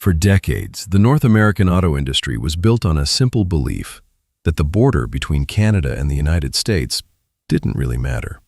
For decades, the North American auto industry was built on a simple belief that the border between Canada and the United States didn't really matter.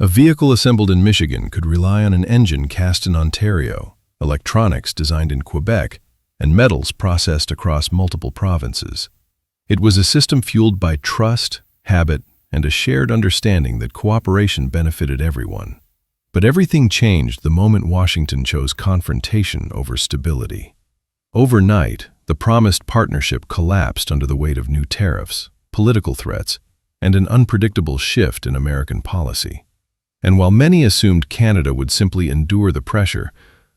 A vehicle assembled in Michigan could rely on an engine cast in Ontario, electronics designed in Quebec, and metals processed across multiple provinces. It was a system fueled by trust, habit, and a shared understanding that cooperation benefited everyone. But everything changed the moment Washington chose confrontation over stability. Overnight, the promised partnership collapsed under the weight of new tariffs, political threats, and an unpredictable shift in American policy. And while many assumed Canada would simply endure the pressure,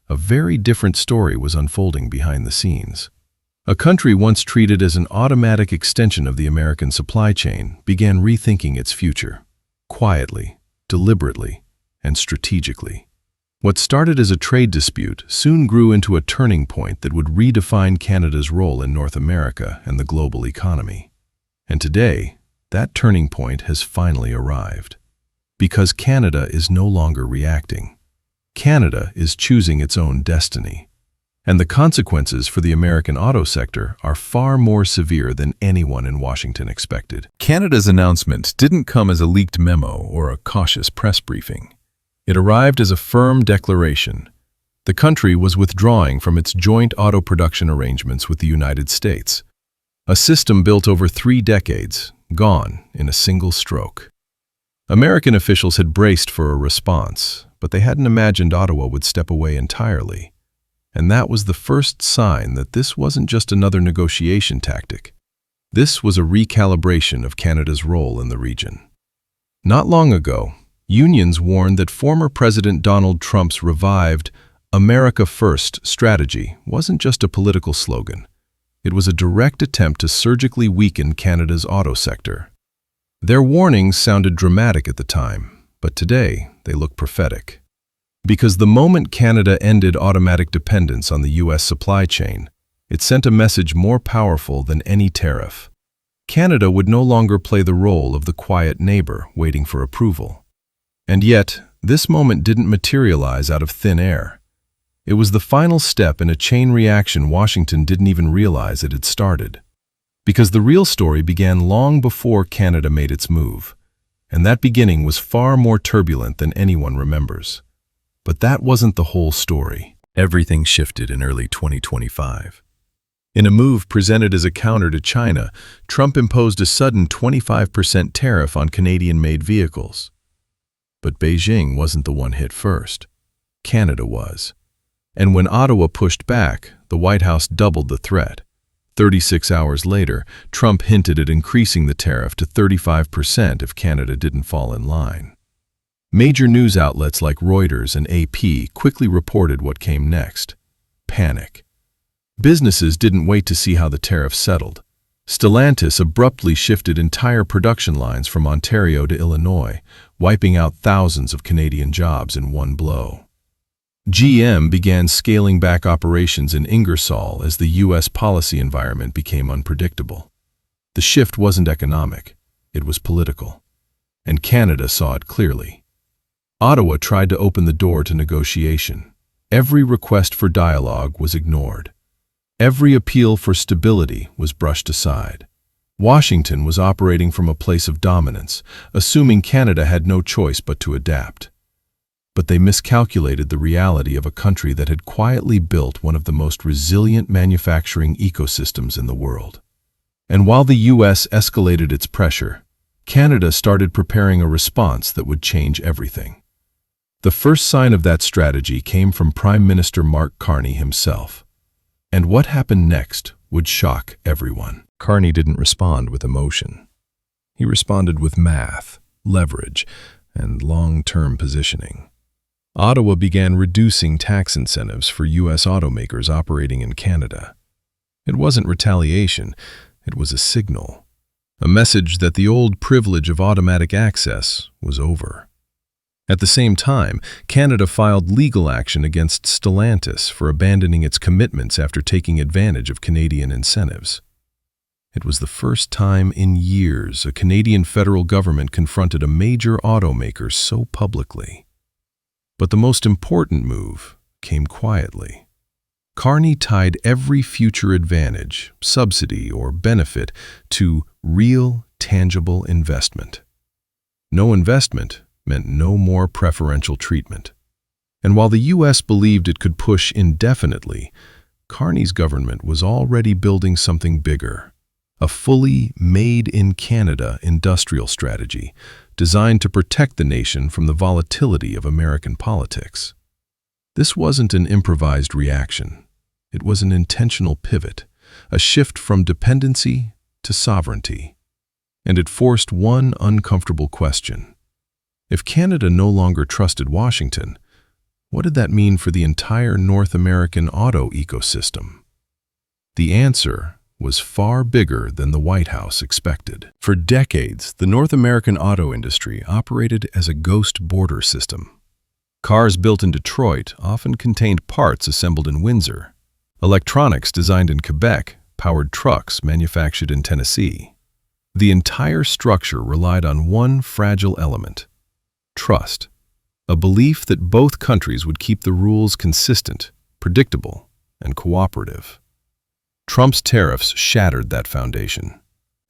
a very different story was unfolding behind the scenes. A country once treated as an automatic extension of the American supply chain began rethinking its future, quietly, deliberately, and strategically. What started as a trade dispute soon grew into a turning point that would redefine Canada's role in North America and the global economy. And today, that turning point has finally arrived. Because Canada is no longer reacting. Canada is choosing its own destiny. And the consequences for the American auto sector are far more severe than anyone in Washington expected. Canada's announcement didn't come as a leaked memo or a cautious press briefing. It arrived as a firm declaration. The country was withdrawing from its joint auto production arrangements with the United States. A system built over 3 decades, gone in a single stroke. American officials had braced for a response, but they hadn't imagined Ottawa would step away entirely. And that was the first sign that this wasn't just another negotiation tactic. This was a recalibration of Canada's role in the region. Not long ago, unions warned that former President Donald Trump's revived America First strategy wasn't just a political slogan. It was a direct attempt to surgically weaken Canada's auto sector. Their warnings sounded dramatic at the time, but today they look prophetic. Because the moment Canada ended automatic dependence on the U.S. supply chain, it sent a message more powerful than any tariff. Canada would no longer play the role of the quiet neighbor waiting for approval. And yet, this moment didn't materialize out of thin air. It was the final step in a chain reaction Washington didn't even realize it had started. Because the real story began long before Canada made its move, and that beginning was far more turbulent than anyone remembers. But that wasn't the whole story. Everything shifted in early 2025. In a move presented as a counter to China, Trump imposed a sudden 25% tariff on Canadian-made vehicles. But Beijing wasn't the one hit first. Canada was. And when Ottawa pushed back, the White House doubled the threat. 36 hours later, Trump hinted at increasing the tariff to 35% if Canada didn't fall in line. Major news outlets like Reuters and AP quickly reported what came next. Panic. Businesses didn't wait to see how the tariff settled. Stellantis abruptly shifted entire production lines from Ontario to Illinois, wiping out thousands of Canadian jobs in one blow. GM began scaling back operations in Ingersoll as the U.S. policy environment became unpredictable. The shift wasn't economic, it was political. And Canada saw it clearly. Ottawa tried to open the door to negotiation. Every request for dialogue was ignored. Every appeal for stability was brushed aside. Washington was operating from a place of dominance, assuming Canada had no choice but to adapt. But they miscalculated the reality of a country that had quietly built one of the most resilient manufacturing ecosystems in the world. And while the U.S. escalated its pressure, Canada started preparing a response that would change everything. The first sign of that strategy came from Prime Minister Mark Carney himself. And what happened next would shock everyone. Carney didn't respond with emotion. He responded with math, leverage, and long-term positioning. Ottawa began reducing tax incentives for U.S. automakers operating in Canada. It wasn't retaliation, it was a signal. A message that the old privilege of automatic access was over. At the same time, Canada filed legal action against Stellantis for abandoning its commitments after taking advantage of Canadian incentives. It was the first time in years a Canadian federal government confronted a major automaker so publicly. But the most important move came quietly. Carney tied every future advantage, subsidy, or benefit to real, tangible investment. No investment meant no more preferential treatment. And while the U.S. believed it could push indefinitely, Carney's government was already building something bigger, a fully made-in-Canada industrial strategy designed to protect the nation from the volatility of American politics. This wasn't an improvised reaction. It was an intentional pivot, a shift from dependency to sovereignty. And it forced one uncomfortable question. If Canada no longer trusted Washington, what did that mean for the entire North American auto ecosystem? The answer was far bigger than the White House expected. For decades, the North American auto industry operated as a ghost border system. Cars built in Detroit often contained parts assembled in Windsor. Electronics designed in Quebec powered trucks manufactured in Tennessee. The entire structure relied on one fragile element: trust, a belief that both countries would keep the rules consistent, predictable, and cooperative. Trump's tariffs shattered that foundation,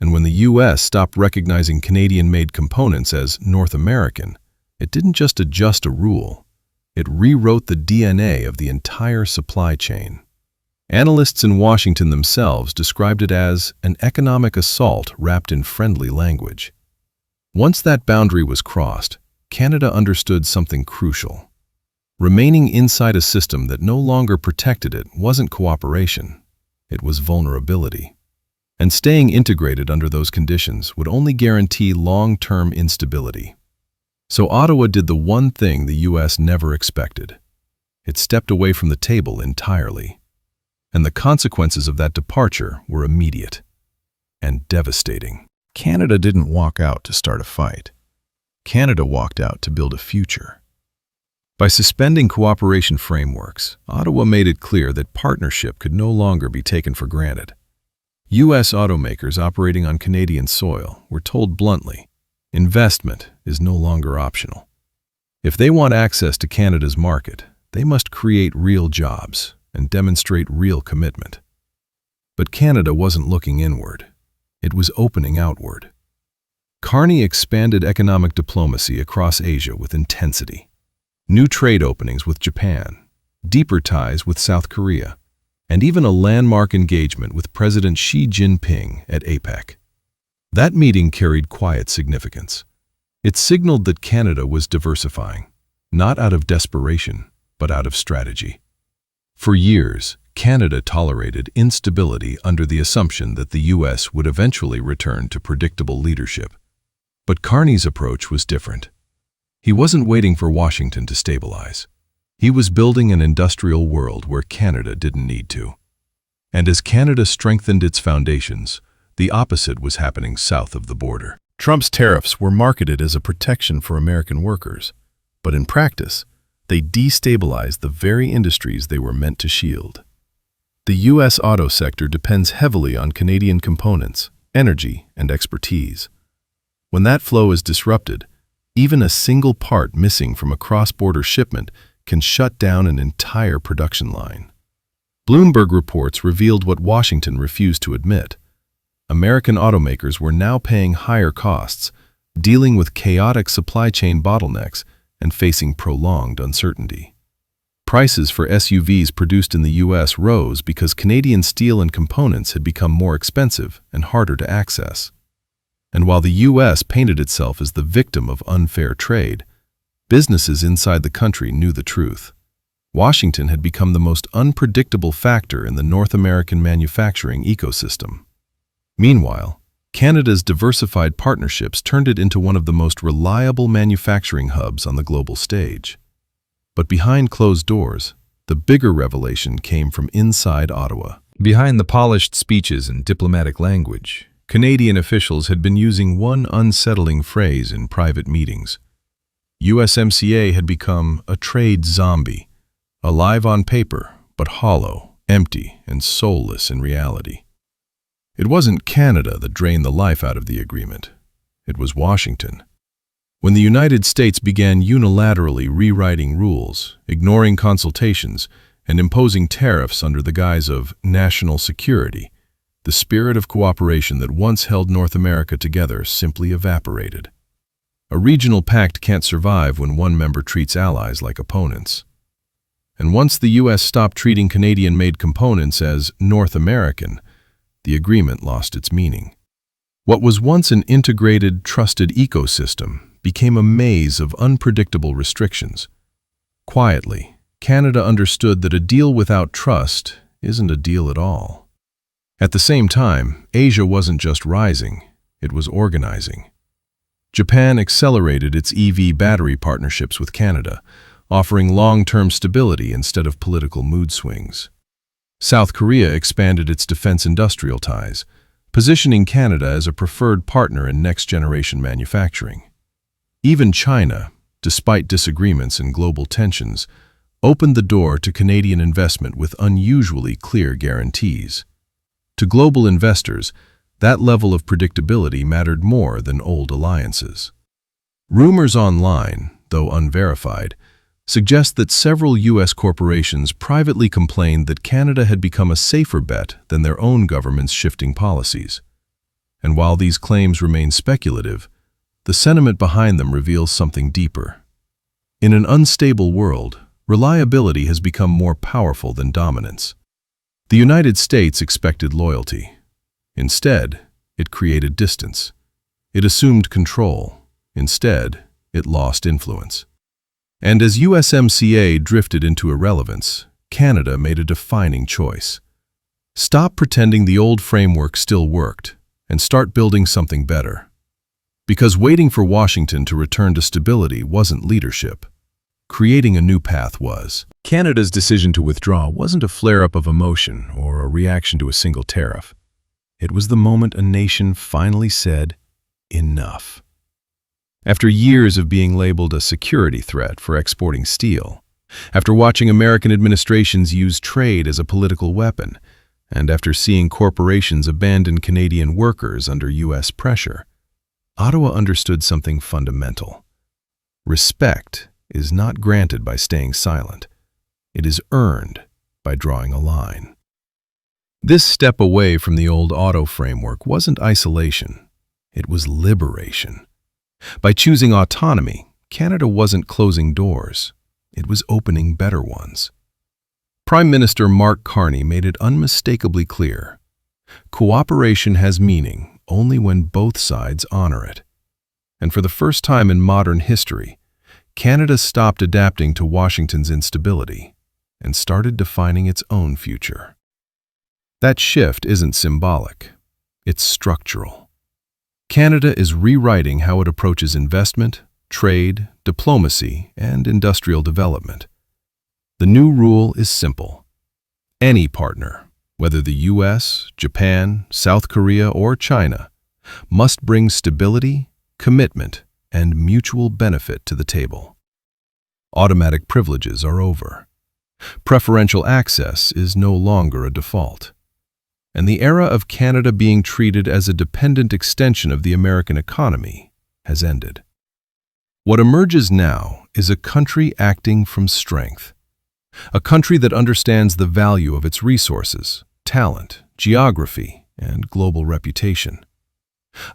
and when the U.S. stopped recognizing Canadian-made components as North American, it didn't just adjust a rule, it rewrote the DNA of the entire supply chain. Analysts in Washington themselves described it as an economic assault wrapped in friendly language. Once that boundary was crossed, Canada understood something crucial. Remaining inside a system that no longer protected it wasn't cooperation, it was vulnerability. And staying integrated under those conditions would only guarantee long-term instability. So Ottawa did the one thing the U.S. never expected. It stepped away from the table entirely. And the consequences of that departure were immediate and devastating. Canada didn't walk out to start a fight. Canada walked out to build a future. By suspending cooperation frameworks, Ottawa made it clear that partnership could no longer be taken for granted. U.S. automakers operating on Canadian soil were told bluntly, investment is no longer optional. If they want access to Canada's market, they must create real jobs and demonstrate real commitment. But Canada wasn't looking inward. It was opening outward. Carney expanded economic diplomacy across Asia with intensity. New trade openings with Japan, deeper ties with South Korea, and even a landmark engagement with President Xi Jinping at APEC. That meeting carried quiet significance. It signaled that Canada was diversifying, not out of desperation, but out of strategy. For years, Canada tolerated instability under the assumption that the U.S. would eventually return to predictable leadership. But Carney's approach was different. He wasn't waiting for Washington to stabilize. He was building an industrial world where Canada didn't need to. And as Canada strengthened its foundations, the opposite was happening south of the border. Trump's tariffs were marketed as a protection for American workers, but in practice, they destabilized the very industries they were meant to shield. The U.S. auto sector depends heavily on Canadian components, energy, and expertise. When that flow is disrupted, even a single part missing from a cross-border shipment can shut down an entire production line. Bloomberg reports revealed what Washington refused to admit. American automakers were now paying higher costs, dealing with chaotic supply chain bottlenecks, and facing prolonged uncertainty. Prices for SUVs produced in the U.S. rose because Canadian steel and components had become more expensive and harder to access. And while the U.S. painted itself as the victim of unfair trade, businesses inside the country knew the truth. Washington had become the most unpredictable factor in the North American manufacturing ecosystem. Meanwhile, Canada's diversified partnerships turned it into one of the most reliable manufacturing hubs on the global stage. But behind closed doors, the bigger revelation came from inside Ottawa. Behind the polished speeches and diplomatic language, Canadian officials had been using one unsettling phrase in private meetings. USMCA had become a trade zombie, alive on paper, but hollow, empty, and soulless in reality. It wasn't Canada that drained the life out of the agreement. It was Washington. When the United States began unilaterally rewriting rules, ignoring consultations, and imposing tariffs under the guise of national security. The spirit of cooperation that once held North America together simply evaporated. A regional pact can't survive when one member treats allies like opponents. And once the U.S. stopped treating Canadian-made components as North American, the agreement lost its meaning. What was once an integrated, trusted ecosystem became a maze of unpredictable restrictions. Quietly, Canada understood that a deal without trust isn't a deal at all. At the same time, Asia wasn't just rising, it was organizing. Japan accelerated its EV battery partnerships with Canada, offering long-term stability instead of political mood swings. South Korea expanded its defense industrial ties, positioning Canada as a preferred partner in next-generation manufacturing. Even China, despite disagreements and global tensions, opened the door to Canadian investment with unusually clear guarantees. To global investors, that level of predictability mattered more than old alliances. Rumors online, though unverified, suggest that several U.S. corporations privately complained that Canada had become a safer bet than their own government's shifting policies. And while these claims remain speculative, the sentiment behind them reveals something deeper. In an unstable world, reliability has become more powerful than dominance. The United States expected loyalty. Instead, it created distance. It assumed control. Instead, it lost influence. And as USMCA drifted into irrelevance, Canada made a defining choice. Stop pretending the old framework still worked, and start building something better. Because waiting for Washington to return to stability wasn't leadership. Creating a new path was. Canada's decision to withdraw wasn't a flare-up of emotion or a reaction to a single tariff. It was the moment a nation finally said, enough. After years of being labeled a security threat for exporting steel, after watching American administrations use trade as a political weapon, and after seeing corporations abandon Canadian workers under U.S. pressure, Ottawa understood something fundamental. Respect is not granted by staying silent. It is earned by drawing a line. This step away from the old auto framework wasn't isolation. It was liberation. By choosing autonomy, Canada wasn't closing doors. It was opening better ones. Prime Minister Mark Carney made it unmistakably clear. Cooperation has meaning only when both sides honor it. And for the first time in modern history, Canada stopped adapting to Washington's instability and started defining its own future. That shift isn't symbolic, it's structural. Canada is rewriting how it approaches investment, trade, diplomacy, and industrial development. The new rule is simple. Any partner, whether the US, Japan, South Korea, or China, must bring stability, commitment, and mutual benefit to the table. Automatic privileges are over. Preferential access is no longer a default. And the era of Canada being treated as a dependent extension of the American economy has ended. What emerges now is a country acting from strength. A country that understands the value of its resources, talent, geography, and global reputation.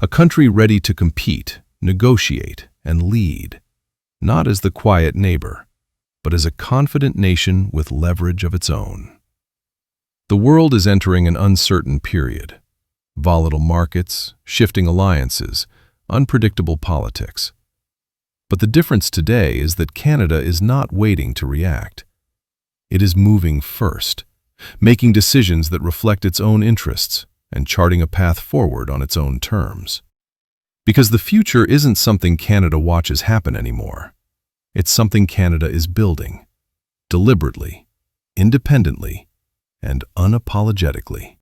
A country ready to compete, negotiate, and lead, not as the quiet neighbor, but as a confident nation with leverage of its own. The world is entering an uncertain period. Volatile markets, shifting alliances, unpredictable politics. But the difference today is that Canada is not waiting to react. It is moving first, making decisions that reflect its own interests and charting a path forward on its own terms. Because the future isn't something Canada watches happen anymore. It's something Canada is building, deliberately, independently, and unapologetically.